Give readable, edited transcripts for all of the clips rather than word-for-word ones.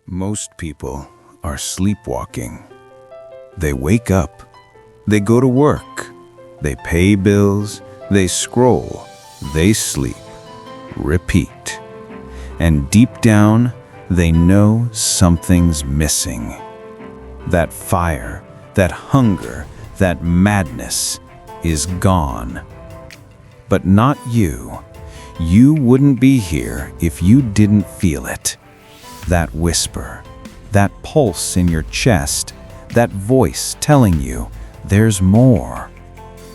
Most people are sleepwalking. They wake up, they go to work, they pay bills, they scroll, they sleep, repeat. And deep down, they know something's missing. That fire, that hunger, that madness is gone. But not you. You wouldn't be here if you didn't feel it. That whisper, that pulse in your chest, that voice telling you there's more.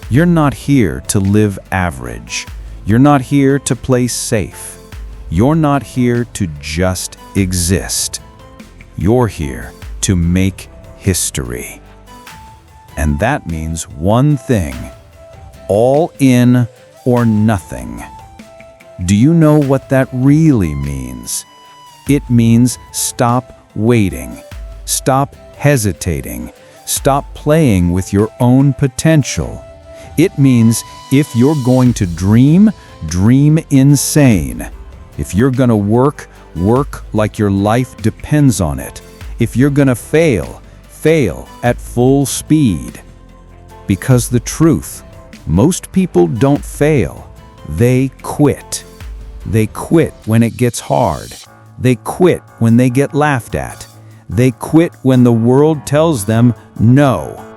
You're not here to live average. You're not here to play safe. You're not here to just exist. You're here to make history. And that means one thing: all in or nothing. Do you know what that really means? It means stop waiting, stop hesitating, stop playing with your own potential. It means if you're going to dream, dream insane. If you're gonna work, work like your life depends on it. If you're gonna fail, fail at full speed. Because the truth, most people don't fail, they quit. They quit when it gets hard. They quit when they get laughed at. They quit when the world tells them no.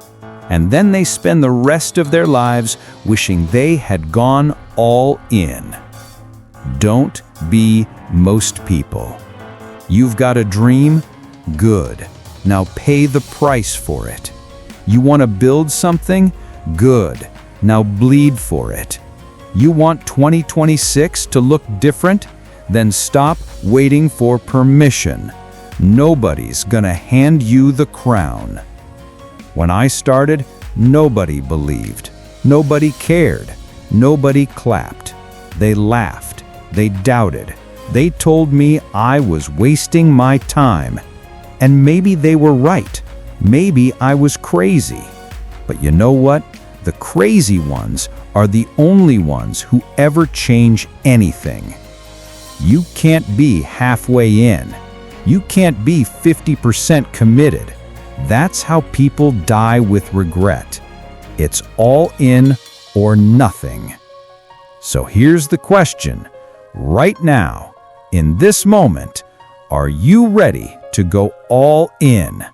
And then they spend the rest of their lives wishing they had gone all in. Don't be most people. You've got a dream? Good. Now pay the price for it. You want to build something? Good. Now bleed for it. You want 2026 to look different? Then stop waiting for permission. Nobody's gonna hand you the crown. When I started, nobody believed. Nobody cared. Nobody clapped. They laughed. They doubted. They told me I was wasting my time. And maybe they were right. Maybe I was crazy. But you know what? The crazy ones are the only ones who ever change anything. You can't be halfway in. You can't be 50% committed. That's how people die with regret. It's all in or nothing. So here's the question. Right now, in this moment, are you ready to go all in?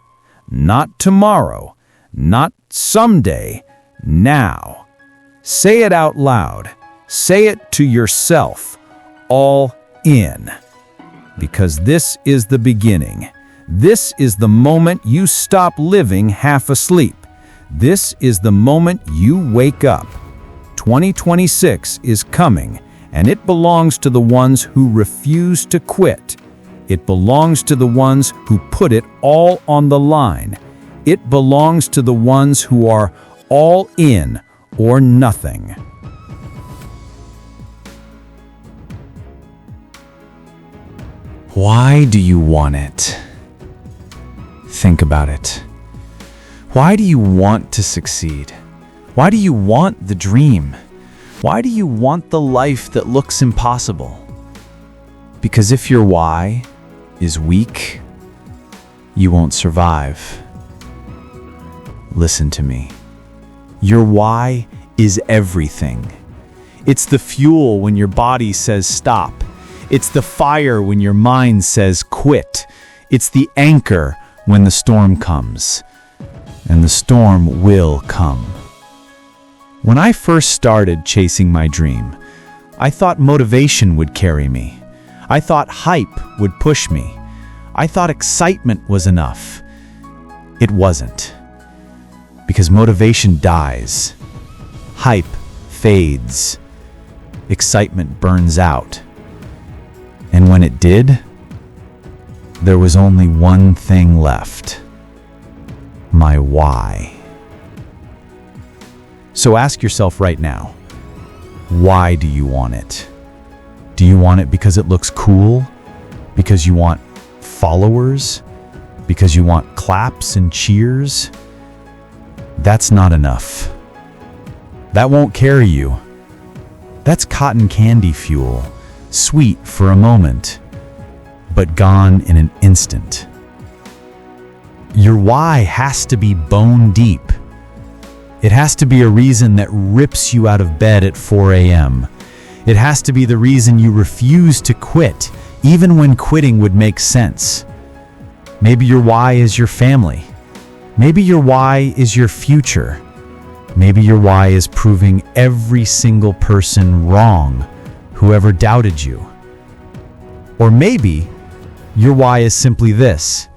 Not tomorrow, not someday, now. Say it out loud. Say it to yourself. All in. Because this is the beginning. This is the moment you stop living half asleep. This is the moment you wake up. 2026 is coming, and it belongs to the ones who refuse to quit. It belongs to the ones who put it all on the line. It belongs to the ones who are all in or nothing. Why do you want it? Think about it. Why do you want to succeed? Why do you want the dream? Why do you want the life that looks impossible? Because if your why is weak, you won't survive. Listen to me. Your why is everything. It's the fuel when your body says stop. It's the fire when your mind says quit. It's the anchor when the storm comes. And the storm will come. When I first started chasing my dream, I thought motivation would carry me. I thought hype would push me. I thought excitement was enough. It wasn't. Because motivation dies. Hype fades. Excitement burns out. And when it did, there was only one thing left: my why. So ask yourself right now, why do you want it? Do you want it because it looks cool? Because you want followers? Because you want claps and cheers? That's not enough. That won't carry you. That's cotton candy fuel, sweet for a moment, but gone in an instant. Your why has to be bone deep. It has to be a reason that rips you out of bed at 4 a.m. It has to be the reason you refuse to quit, even when quitting would make sense. Maybe your why is your family. Maybe your why is your future. Maybe your why is proving every single person wrong who ever doubted you. Or maybe your why is simply this: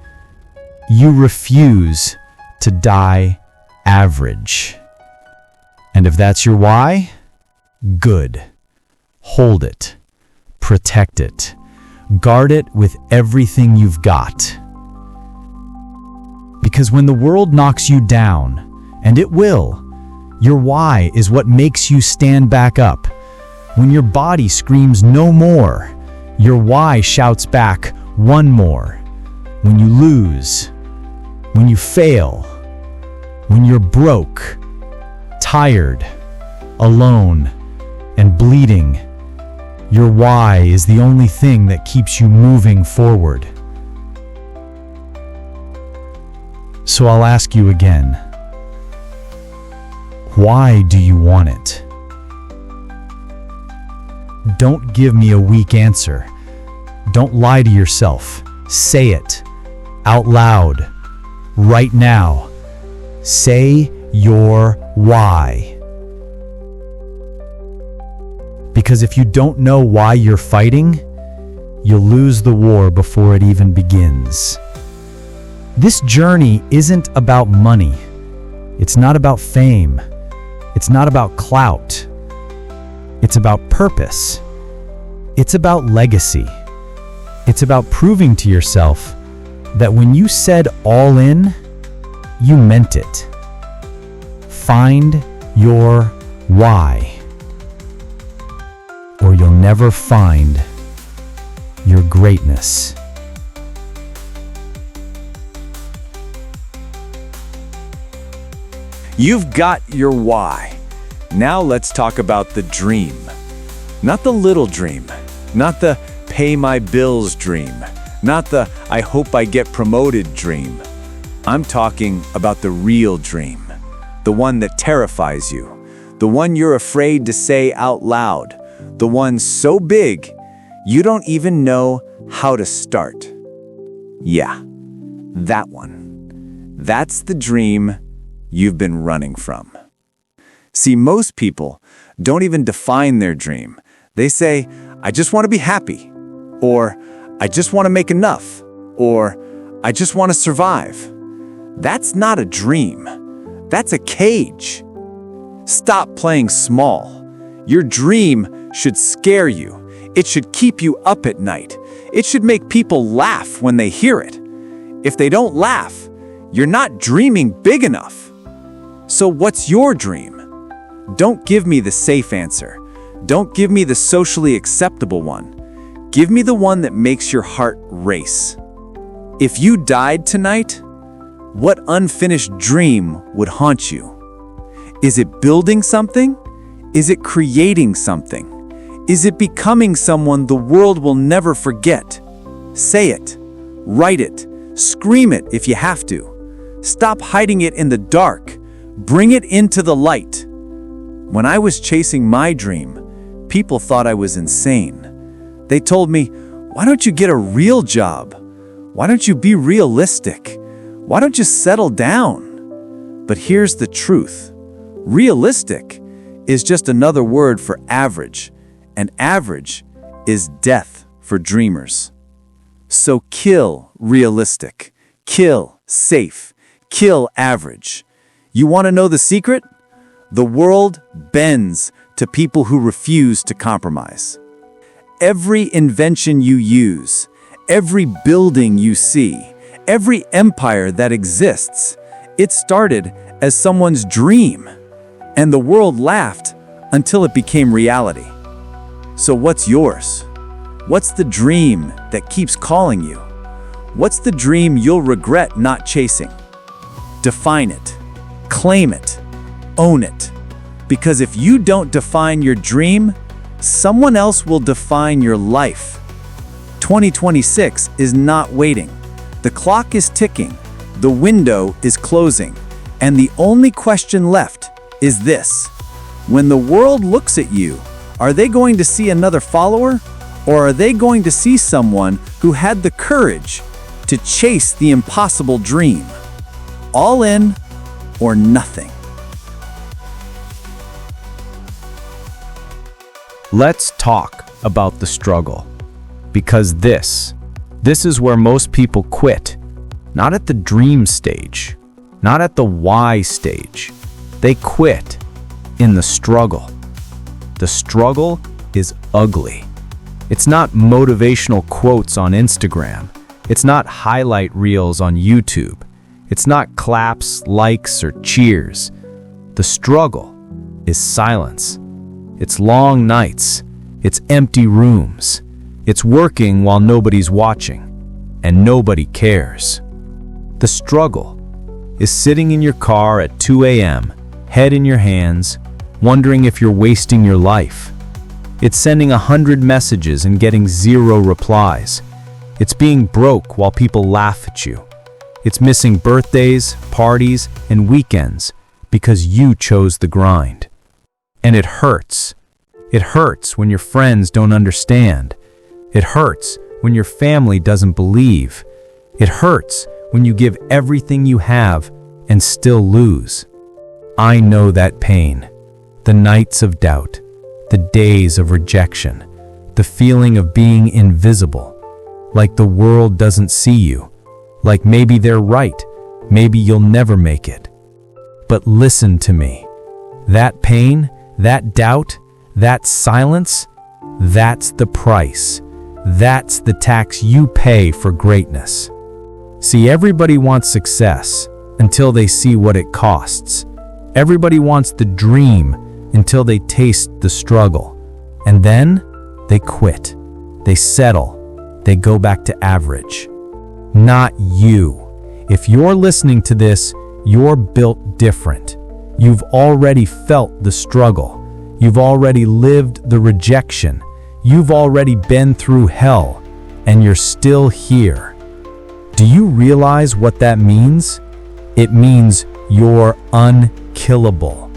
you refuse to die average. And if that's your why, good. Hold it. Protect it. Guard it with everything you've got. Because when the world knocks you down, and it will, your why is what makes you stand back up. When your body screams no more, your why shouts back one more. When you lose, when you fail, when you're broke, tired, alone, and bleeding, your why is the only thing that keeps you moving forward. So I'll ask you again, why do you want it? Don't give me a weak answer. Don't lie to yourself. Say it out loud, right now. Say your why. Because if you don't know why you're fighting, you'll lose the war before it even begins. This journey isn't about money. It's not about fame. It's not about clout. It's about purpose. It's about legacy. It's about proving to yourself that when you said all in, you meant it. Find your why, or you'll never find your greatness. You've got your why. Now let's talk about the dream. Not the little dream, not the pay my bills dream, not the I hope I get promoted dream. I'm talking about the real dream, the one that terrifies you, the one you're afraid to say out loud, the one so big you don't even know how to start. Yeah, that one. That's the dream you've been running from. See, most people don't even define their dream. They say, I just want to be happy, or I just want to make enough, or I just want to survive. That's not a dream. That's a cage. Stop playing small. Your dream should scare you. It should keep you up at night. It should make people laugh when they hear it. If they don't laugh, you're not dreaming big enough. So what's your dream? Don't give me the safe answer. Don't give me the socially acceptable one. Give me the one that makes your heart race. If you died tonight, what unfinished dream would haunt you? Is it building something? Is it creating something? Is it becoming someone the world will never forget? Say it, write it, scream it if you have to. Stop hiding it in the dark. Bring it into the light. When I was chasing my dream, people thought I was insane. They told me, why don't you get a real job? Why don't you be realistic? Why don't you settle down? But here's the truth. Realistic is just another word for average, and average is death for dreamers. So kill realistic, kill safe, kill average. You want to know the secret? The world bends to people who refuse to compromise. Every invention you use, every building you see, every empire that exists, it started as someone's dream, and the world laughed until it became reality. So what's yours? What's the dream that keeps calling you? What's the dream you'll regret not chasing? Define it. Claim it. Own it. Because if you don't define your dream, someone else will define your life. 2026 is not waiting. The clock is ticking, the window is closing, and the only question left is this. When the world looks at you, are they going to see another follower, or are they going to see someone who had the courage to chase the impossible dream? All in or nothing. Let's talk about the struggle. Because this is where most people quit. Not at the dream stage, not at the why stage. They quit in the struggle. The struggle is ugly. It's not motivational quotes on Instagram. It's not highlight reels on YouTube. It's not claps, likes, or cheers. The struggle is silence. It's long nights. It's empty rooms. It's working while nobody's watching, and nobody cares. The struggle is sitting in your car at 2 a.m., head in your hands, wondering if you're wasting your life. It's sending 100 messages and getting 0 replies. It's being broke while people laugh at you. It's missing birthdays, parties, and weekends because you chose the grind. And it hurts. It hurts when your friends don't understand. It hurts when your family doesn't believe. It hurts when you give everything you have and still lose. I know that pain. The nights of doubt, the days of rejection, the feeling of being invisible, like the world doesn't see you, like maybe they're right, maybe you'll never make it. But listen to me. That pain, that doubt, that silence, that's the price. That's the tax you pay for greatness. See, everybody wants success until they see what it costs. Everybody wants the dream until they taste the struggle. And then they quit. They settle. They go back to average. Not you. If you're listening to this, you're built different. You've already felt the struggle. You've already lived the rejection. You've already been through hell, and you're still here. Do you realize what that means? It means you're unkillable.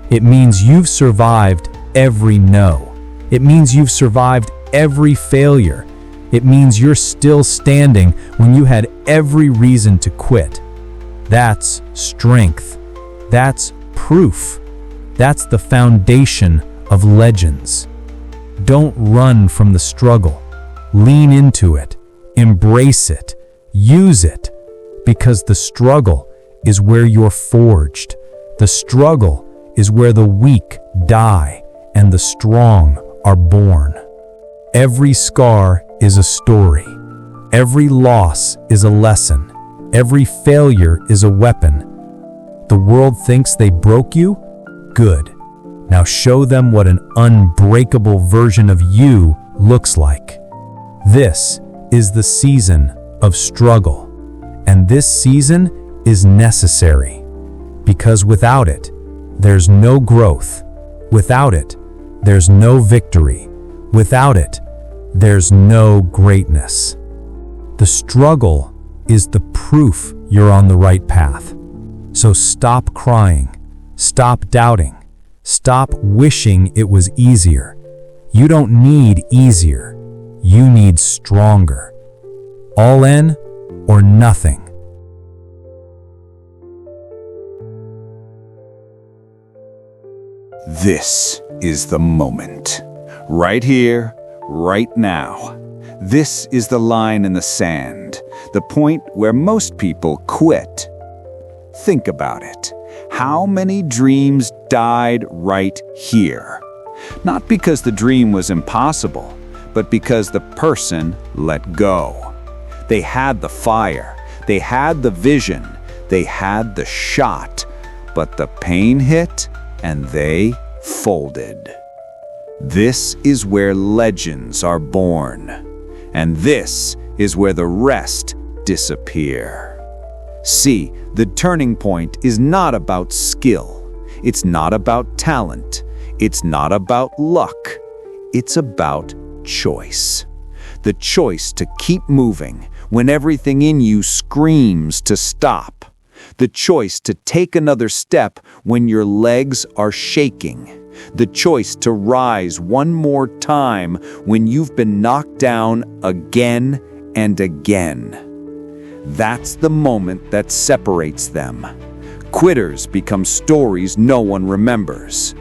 It means you've survived every no. It means you've survived every failure. It means you're still standing when you had every reason to quit. That's strength. That's proof. That's the foundation of legends. Don't run from the struggle. Lean into it. Embrace it. Use it. Because the struggle is where you're forged. The struggle is where the weak die and the strong are born. Every scar is a story. Every loss is a lesson. Every failure is a weapon. The world thinks they broke you? Good. Now show them what an unbreakable version of you looks like. This is the season of struggle. And this season is necessary. Because without it, there's no growth. Without it, there's no victory. Without it, there's no greatness. The struggle is the proof you're on the right path. So stop crying. Stop doubting. Stop wishing it was easier. You don't need easier. You need stronger. All in or nothing. This is the moment. Right here, right now. This is the line in the sand, the point where most people quit. Think about it. How many dreams died right here? Not because the dream was impossible, but because the person let go. They had the fire, they had the vision, they had the shot, but the pain hit and they folded. This is where legends are born, and this is where the rest disappear. See, the turning point is not about skill. It's not about talent. It's not about luck. It's about choice. The choice to keep moving when everything in you screams to stop. The choice to take another step when your legs are shaking. The choice to rise one more time when you've been knocked down again and again. That's the moment that separates them. Quitters become stories no one remembers.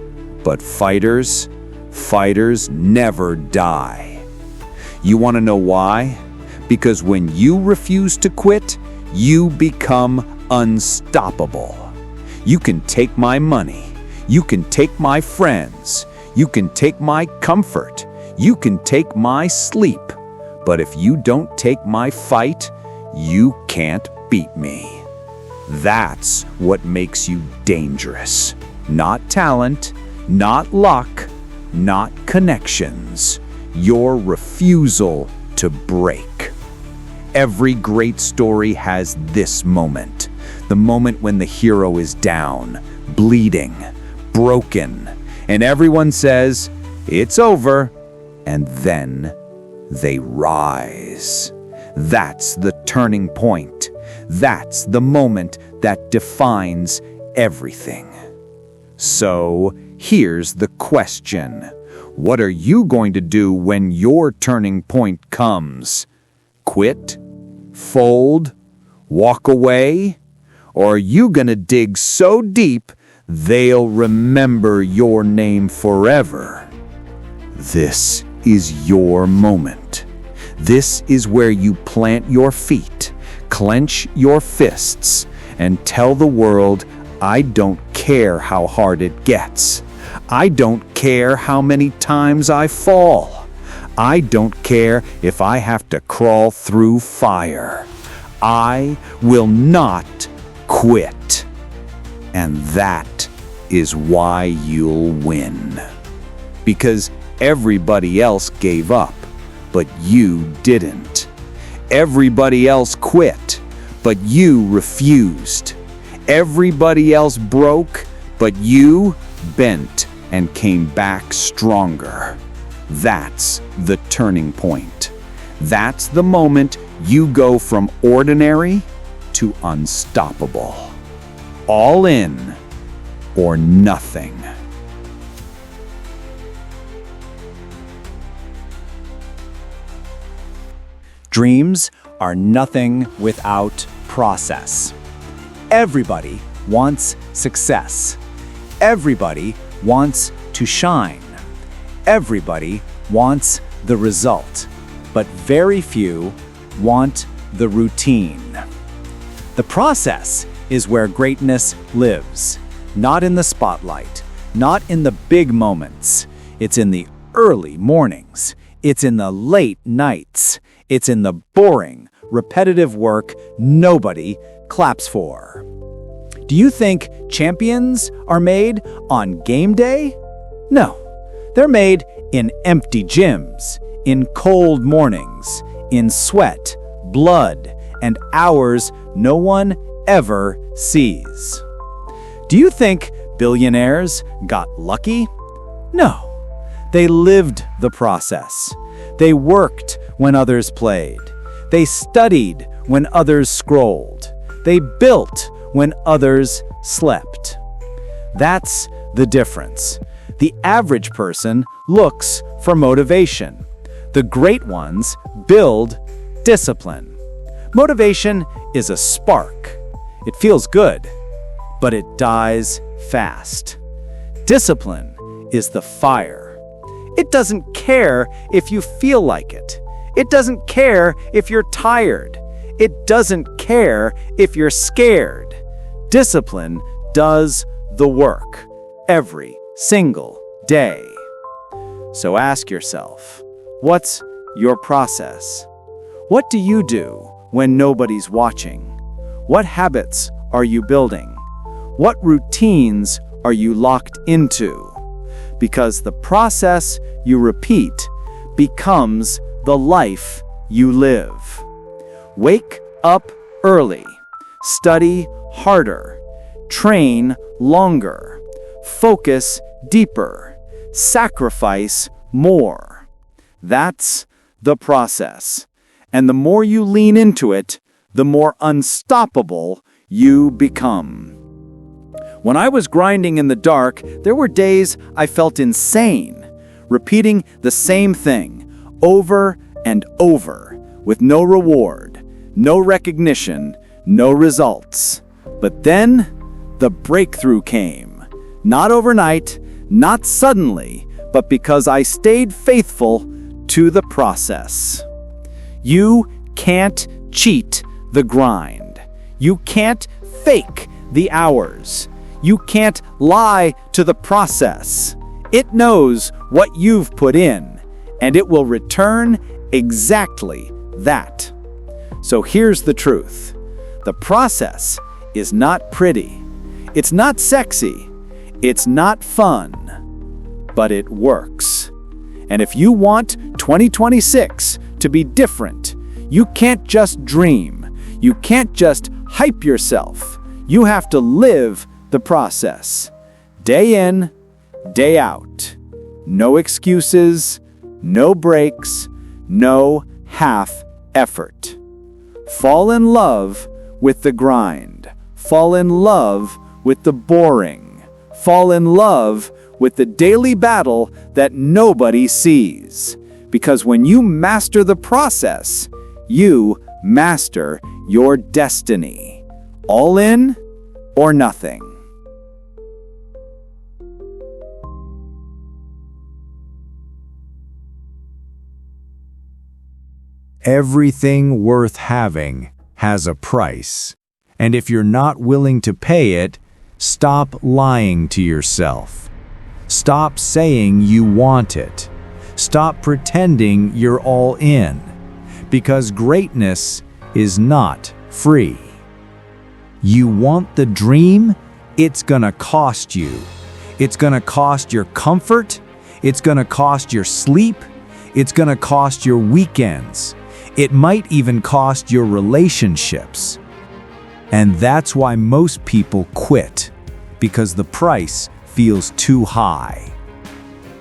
But fighters never die. You want to know why? Because when you refuse to quit, you become unstoppable. You can take my money. You can take my friends. You can take my comfort. You can take my sleep. But if you don't take my fight, you can't beat me. That's what makes you dangerous. Not talent, not luck, not connections. Your refusal to break. Every great story has this moment. The moment when the hero is down, bleeding, broken, and everyone says, "It's over," and then they rise. That's the turning point. That's the moment that defines everything. So, here's the question. What are you going to do when your turning point comes? Quit? Fold? Walk away? Or are you gonna dig so deep they'll remember your name forever? This is your moment. This is where you plant your feet, clench your fists, and tell the world, I don't care how hard it gets. I don't care how many times I fall. I don't care if I have to crawl through fire. I will not quit. And that is why you'll win. Because everybody else gave up, but you didn't. Everybody else quit, but you refused. Everybody else broke, but you bent and came back stronger. That's the turning point. That's the moment you go from ordinary to unstoppable. All in or nothing. Dreams are nothing without process. Everybody wants success. Everybody wants to shine. Everybody wants the result, but very few want the routine. The process is where greatness lives, not in the spotlight, not in the big moments. It's in the early mornings. It's in the late nights. It's in the boring, repetitive work nobody claps for. Do you think champions are made on game day? No, they're made in empty gyms, in cold mornings, in sweat, blood, and hours no one ever sees. Do you think billionaires got lucky? No, they lived the process. They worked when others played. They studied when others scrolled. They built when others slept. That's the difference. The average person looks for motivation. The great ones build discipline. Motivation is a spark. It feels good, but it dies fast. Discipline is the fire. It doesn't care if you feel like it. It doesn't care if you're tired. It doesn't care if you're scared. Discipline does the work every single day. So ask yourself, what's your process? What do you do when nobody's watching? What habits are you building? What routines are you locked into? Because the process you repeat becomes the life you live. Wake up early. Study harder. Train longer. Focus deeper. Sacrifice more. That's the process. And the more you lean into it, the more unstoppable you become. When I was grinding in the dark, there were days I felt insane, repeating the same thing over and over, with no reward, no recognition, no results. But then, the breakthrough came. Not overnight, not suddenly, but because I stayed faithful to the process. You can't cheat the grind. You can't fake the hours. You can't lie to the process. It knows what you've put in, and it will return exactly that. So here's the truth. The process is not pretty. It's not sexy. It's not fun. But it works. And if you want 2026 to be different, you can't just dream. You can't just hype yourself. You have to live the process. Day in, day out. No excuses, no breaks, no half effort. Fall in love with the grind. Fall in love with the boring. Fall in love with the daily battle that nobody sees. Because when you master the process, you master your destiny. All in or nothing. Everything worth having has a price. And if you're not willing to pay it, stop lying to yourself. Stop saying you want it. Stop pretending you're all in. Because greatness is not free. You want the dream? It's gonna cost you. It's gonna cost your comfort. It's gonna cost your sleep. It's gonna cost your weekends. It might even cost your relationships. And that's why most people quit, because the price feels too high.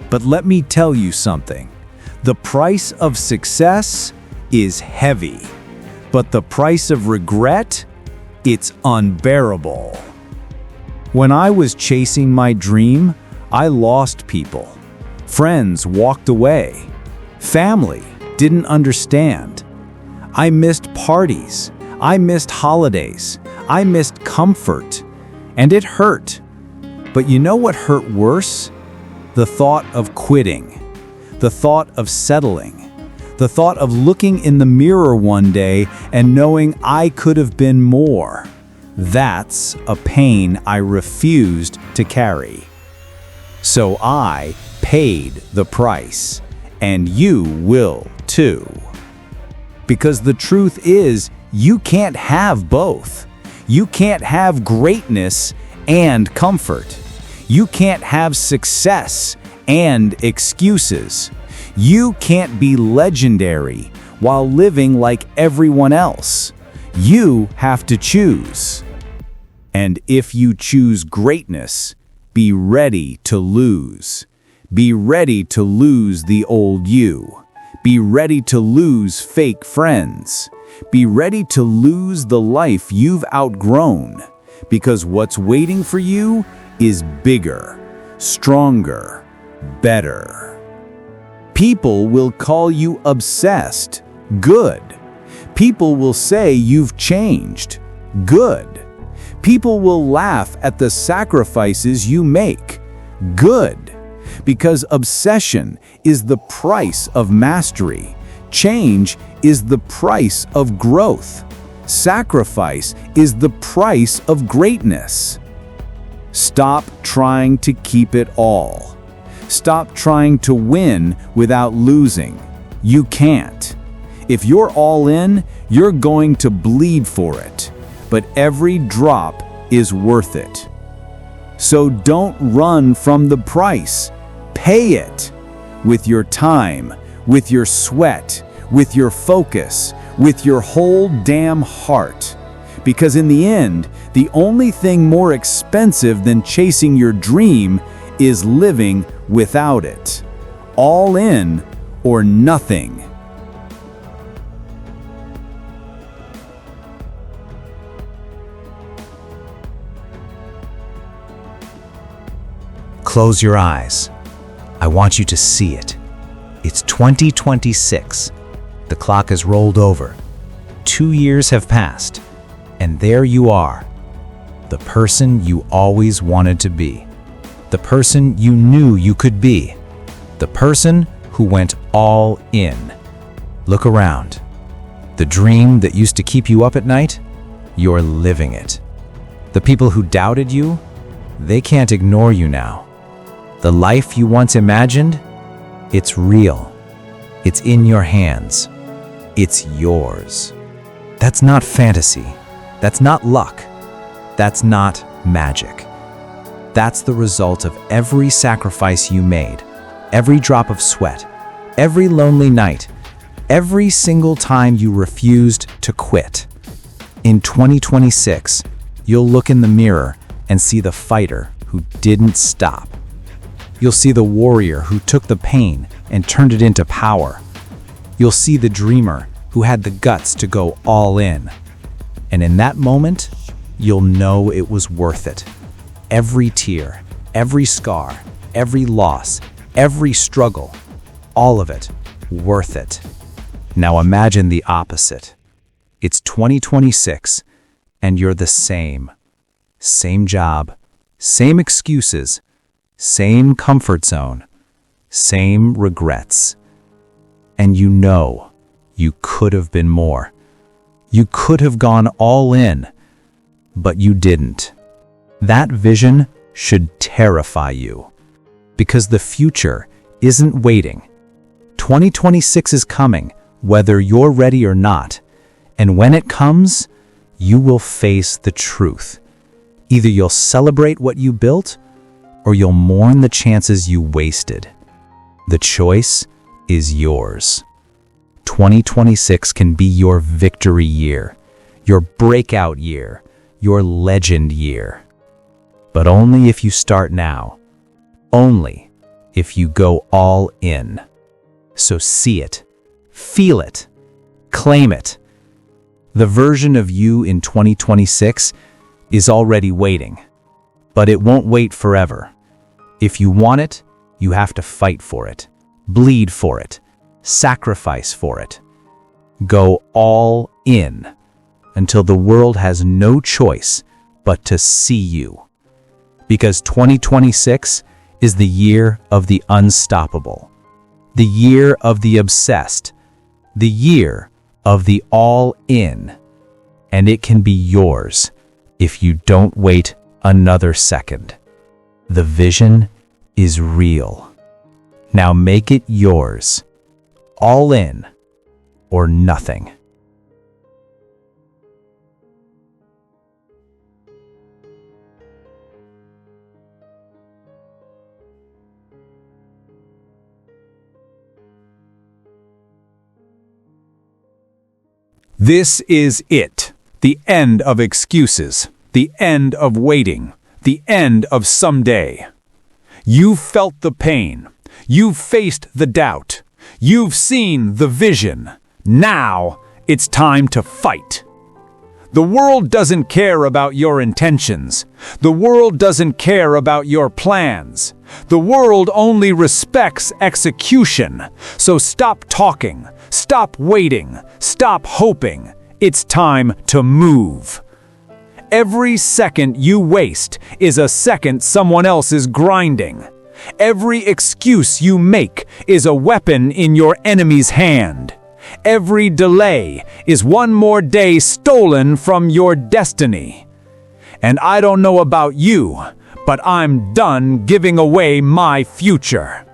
But let me tell you something. The price of success is heavy, but the price of regret, it's unbearable. When I was chasing my dream, I lost people. Friends walked away. Family didn't understand. I missed parties. I missed holidays. I missed comfort. And it hurt. But you know what hurt worse? The thought of quitting. The thought of settling. The thought of looking in the mirror one day and knowing I could have been more. That's a pain I refused to carry. So I paid the price. And you will too. Because the truth is, you can't have both. You can't have greatness and comfort. You can't have success and excuses. You can't be legendary while living like everyone else. You have to choose. And if you choose greatness, be ready to lose. Be ready to lose the old you. Be ready to lose fake friends. Be ready to lose the life you've outgrown. Because what's waiting for you is bigger, stronger, better. People will call you obsessed. Good. People will say you've changed. Good. People will laugh at the sacrifices you make. Good. Because obsession is the price of mastery. Change is the price of growth. Sacrifice is the price of greatness. Stop trying to keep it all. Stop trying to win without losing. You can't. If you're all in, you're going to bleed for it. But every drop is worth it. So don't run from the price. Pay it with your time, with your sweat, with your focus, with your whole damn heart. Because in the end, the only thing more expensive than chasing your dream is living without it. All in or nothing. Close your eyes. I want you to see it. It's 2026. The clock has rolled over. 2 years have passed. And there you are. The person you always wanted to be. The person you knew you could be. The person who went all in. Look around. The dream that used to keep you up at night, you're living it. The people who doubted you, they can't ignore you now. The life you once imagined, it's real. It's in your hands. It's yours. That's not fantasy. That's not luck. That's not magic. That's the result of every sacrifice you made, every drop of sweat, every lonely night, every single time you refused to quit. In 2026, you'll look in the mirror and see the fighter who didn't stop. You'll see the warrior who took the pain and turned it into power. You'll see the dreamer who had the guts to go all in. And in that moment, you'll know it was worth it. Every tear, every scar, every loss, every struggle, all of it, worth it. Now imagine the opposite. It's 2026, and you're the same. Same job, same excuses, same comfort zone, same regrets. And you know you could have been more. You could have gone all in, but you didn't. That vision should terrify you, because the future isn't waiting. 2026 is coming, whether you're ready or not, and when it comes, you will face the truth. Either you'll celebrate what you built, or you'll mourn the chances you wasted. The choice is yours. 2026 can be your victory year, your breakout year, your legend year. But only if you start now. Only if you go all in. So see it, feel it, claim it. The version of you in 2026 is already waiting, but it won't wait forever. If you want it, you have to fight for it, bleed for it, sacrifice for it. Go all in until the world has no choice but to see you. Because 2026 is the year of the unstoppable, the year of the obsessed, the year of the all-in, and it can be yours if you don't wait another second. The vision is real. Now make it yours, all in or nothing. This is it. The end of excuses. The end of waiting. The end of someday. You've felt the pain. You've faced the doubt. You've seen the vision. Now it's time to fight. The world doesn't care about your intentions. The world doesn't care about your plans. The world only respects execution. So stop talking. Stop waiting. Stop hoping. It's time to move. Every second you waste is a second someone else is grinding. Every excuse you make is a weapon in your enemy's hand. Every delay is one more day stolen from your destiny. And I don't know about you, but I'm done giving away my future.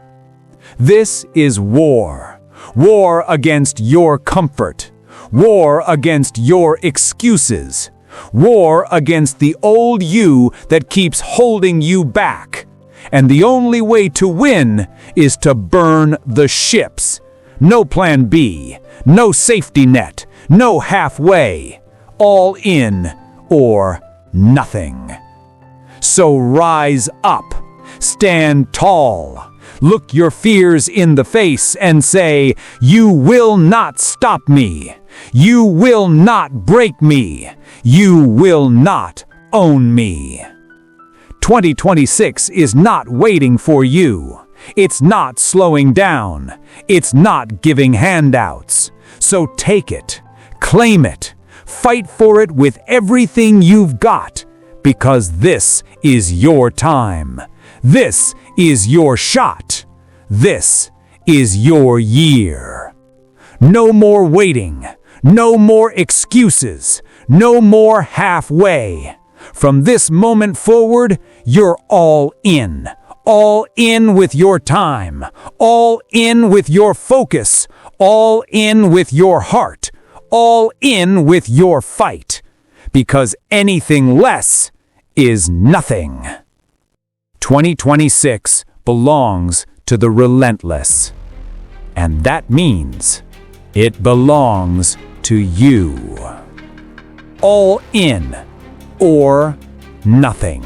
This is war. War against your comfort. War against your excuses. War against the old you that keeps holding you back. And the only way to win is to burn the ships. No plan B, no safety net, no halfway. All in or nothing. So rise up, stand tall, look your fears in the face and say, "You will not stop me. You will not break me. You will not own me." 2026 is not waiting for you. It's not slowing down. It's not giving handouts. So take it, claim it, fight for it with everything you've got, because this is your time. This is your shot. This is your year. No more waiting. No more excuses. No more halfway. From this moment forward, you're all in. All in with your time. All in with your focus. All in with your heart. All in with your fight. Because anything less is nothing. 2026 belongs to the relentless. And that means it belongs to you. All in or nothing.